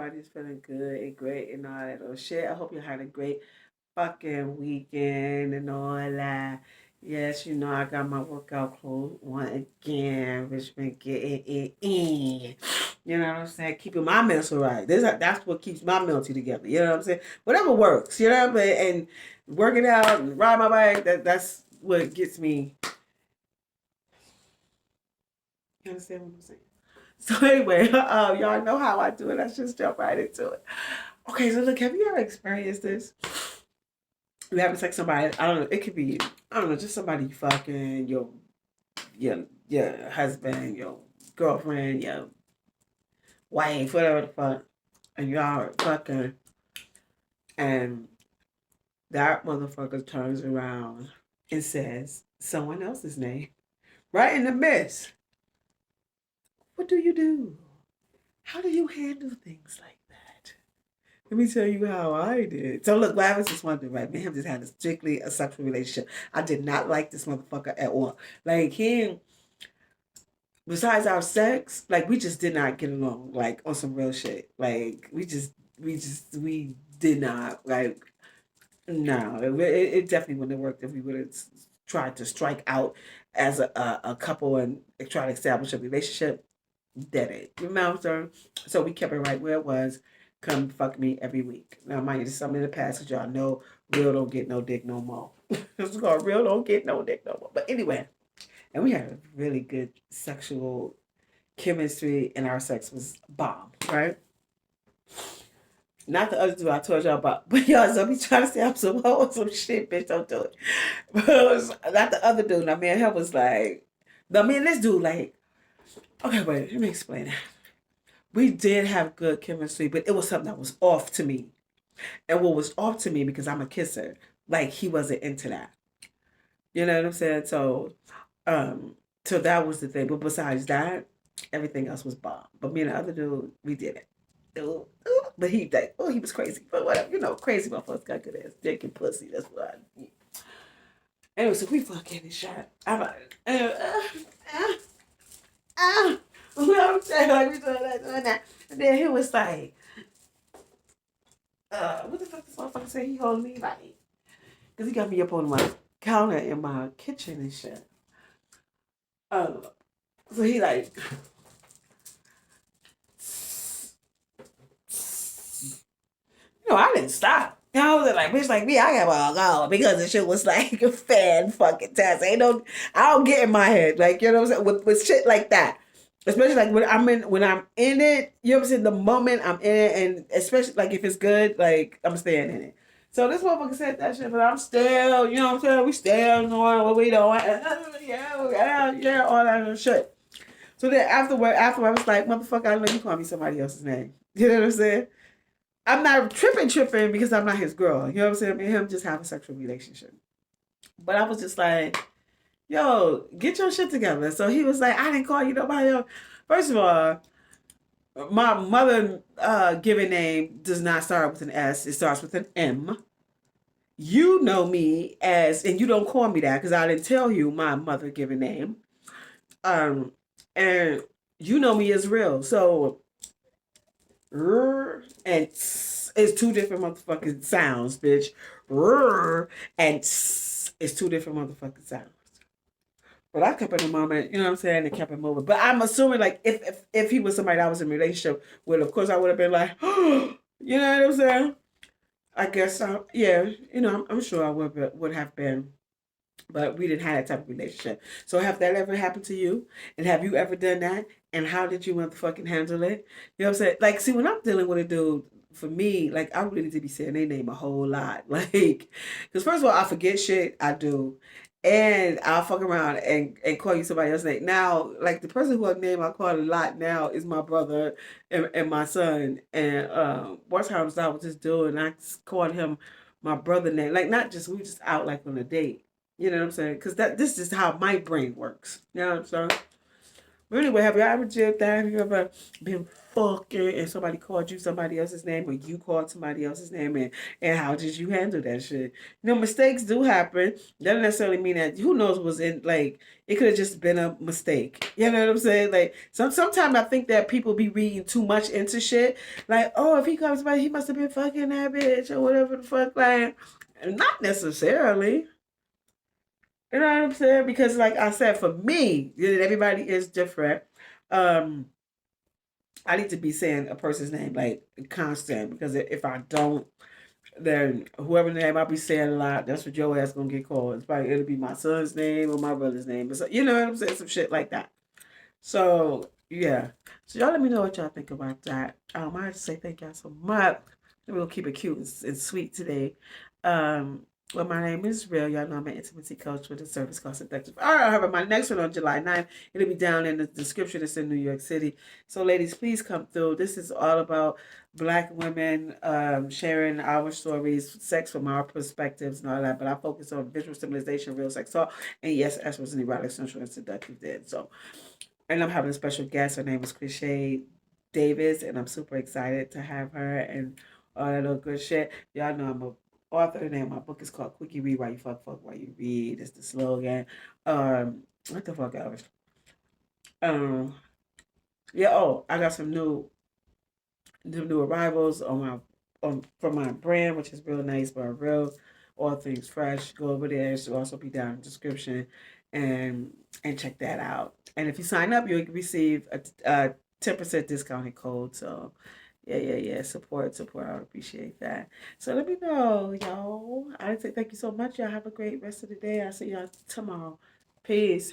everybody's feeling good and great and all that little shit. I hope you had a great fucking weekend and all that. Yes, you know I got my workout clothes on again, which been getting it in. You know what I'm saying? Keeping my mental right. That's what keeps my mental together. You know what I'm saying? Whatever works. You know what I'm saying? And working out and riding my bike. That's what gets me. You understand what I'm saying? So anyway, y'all know how I do it. Let's just jump right into it. Okay, so look, have you ever experienced this? You having sex with somebody, I don't know, it could be, I don't know, just somebody you fucking, your husband, your girlfriend, your wife, whatever the fuck, and y'all fucking, and that motherfucker turns around and says someone else's name right in the midst. What do you do? How do you handle things like that? Let me tell you how I did. So look, I was just wondering, right? Me and him just had strictly a sexual relationship. I did not like this motherfucker at all. Like he, besides our sex, like we just did not get along. Like on some real shit. Like we did not like. No, it definitely wouldn't have worked if we would have tried to strike out as a couple and try to establish a relationship. Did it. You know what I'm saying? So we kept it right where it was. Come fuck me every week. Now, mind you, there's something in the past that y'all know Real don't get no dick no more. It's called Real don't get no dick no more. But anyway, and we had a really good sexual chemistry and our sex was bomb, right? Not the other dude I told y'all about, but y'all don't be trying to say I'm some hoe or some shit, bitch. Don't do it. But it was not the other dude. I mean, him was like, I mean, this dude, like, okay, wait, let me explain it. We did have good chemistry, but it was something that was off to me. And what was off to me because I'm a kisser, like he wasn't into that. You know what I'm saying? Um, so that was the thing. But besides that, everything else was bomb. But me and the other dude, we did it. Ooh, ooh. But he like, oh, he was crazy. But whatever, you know, crazy motherfuckers got good ass dick and pussy. That's what I need. Anyway, so we fucking and shot. I'm like, you know what I'm saying? Like we doing that. And then he was like, what the fuck this motherfucker say? He holding me like, cause he got me up on my counter in my kitchen and shit. Uh, so he like, I didn't stop. I was like, bitch, like me, I got all go because the shit was like a fan fucking test. I don't get in my head, like you know what I'm saying, with shit like that. Especially like when I'm in it, you know what I'm saying. The moment I'm in it, and especially like if it's good, like I'm staying in it. So this motherfucker said that shit, but I'm still, you know what I'm saying. We still knowing what we doing, yeah, all that other shit. So then afterward, I was like, motherfucker, I know you call me somebody else's name. You know what I'm saying? I'm not tripping because I'm not his girl. You know what I'm saying? Me and him just have a sexual relationship. But I was just like, yo, get your shit together. So he was like, I didn't call you nobody else. First of all, my mother given name does not start with an S. It starts with an M. You know me as, and you don't call me that because I didn't tell you my mother given name. And you know me as Rill. So and it's two different motherfucking sounds, bitch. And it's two different motherfucking sounds. But I kept it in the moment, you know what I'm saying, and kept it moving. But I'm assuming like if he was somebody I was in a relationship with, of course I would have been like, oh, you know what I'm saying? I guess yeah, I'm sure I would have been, but we didn't have that type of relationship. So have that ever happened to you? And have you ever done that? And how did you motherfucking handle it? You know what I'm saying? Like, see, when I'm dealing with a dude, for me, like, I really need to be saying their name a whole lot. Like, because first of all, I forget shit. I do. And I'll fuck around and call you somebody else's name. Now, like, the person whose name I call a lot now is my brother and my son. And one time I was just doing, I just called him my brother name. Like, not just, we were just out, like, on a date. You know what I'm saying? Because this is how my brain works. You know what I'm saying? But anyway, have you ever did that? Have you ever been fucking and somebody called you somebody else's name or you called somebody else's name and how did you handle that shit? You know, mistakes do happen. Doesn't necessarily mean that who knows was in like it could have just been a mistake. You know what I'm saying? Like sometimes I think that people be reading too much into shit. Like, oh, if he comes by, he must have been fucking that bitch or whatever the fuck. Like, not necessarily. You know what I'm saying? Because like I said, for me, everybody is different. Um, I need to be saying a person's name like constant because if I don't, then whoever name I be saying a lot, that's what your ass gonna get called. It's probably it'll be my son's name or my brother's name, but so, you know what I'm saying, some shit like that. So yeah, so y'all let me know what y'all think about that. I have to say thank y'all so much. We'll keep it cute and sweet today. Um, well, my name is Rill. Y'all know I'm an intimacy coach with a service called Seductive ArT. However, my next one on July 9th, it'll be down in the description. It's in New York City. So, ladies, please come through. This is all about Black women sharing our stories, sex from our perspectives, and all that. But I focus on visual stimulation, real sex talk, and yes, as was an erotic, sensual, and seductive. Then so. And I'm having a special guest. Her name is Cliche Davis, and I'm super excited to have her and all that little good shit. Y'all know I'm a author. The name of my book is called Quickie Read While You Fuck While You Read. It's the slogan. What the fuck else? Um, yeah. Oh, I got some new arrivals on my from my brand, which is real nice by Rill. All things fresh. Go over there. It should also be down in the description, and check that out. And if you sign up, you'll receive a 10% discounted code. So yeah. Support. I would appreciate that. So let me know, y'all. I say thank you so much. Y'all have a great rest of the day. I'll see y'all tomorrow. Peace.